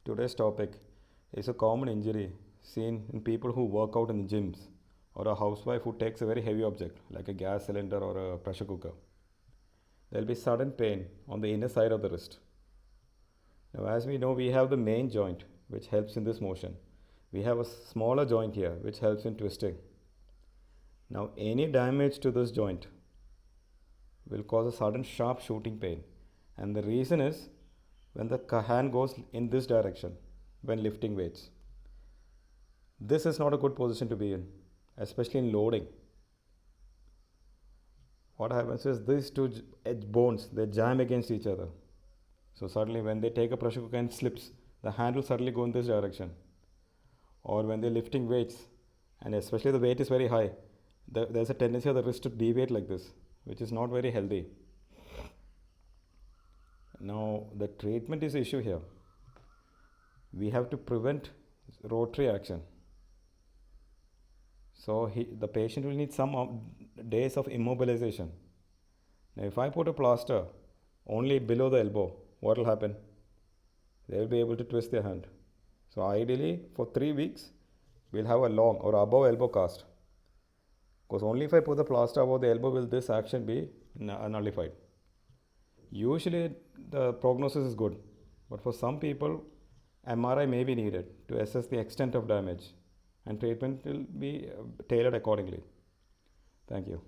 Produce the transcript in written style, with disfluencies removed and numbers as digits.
Today's topic is a common injury seen in people who work out in the gyms or a housewife who takes a very heavy object like a gas cylinder or a pressure cooker. There will be sudden pain on the inner side of the wrist. Now, as we know, we have the main joint which helps in this motion. We have a smaller joint here which helps in twisting. Now, any damage to this joint will cause a sudden sharp shooting pain, and the reason is when the hand goes in this direction when lifting weights. This is not a good position to be in, especially in loading. What happens is these two edge bones they jam against each other. So suddenly when they take a pressure cooker and slips, the hand will suddenly go in this direction. Or when they're lifting weights, and especially the weight is very high, there's a tendency of the wrist to deviate like this, which is not very healthy. Now the treatment is the issue here. We have to prevent rotary action. So the patient will need some days of immobilization. Now if I put a plaster only below the elbow, what will happen? They will be able to twist their hand. So ideally for 3 weeks, we'll have a long or above elbow cast. Because only if I put the plaster above the elbow will this action be nullified. Usually the prognosis is good, but for some people MRI may be needed to assess the extent of damage, and treatment will be tailored accordingly. Thank you.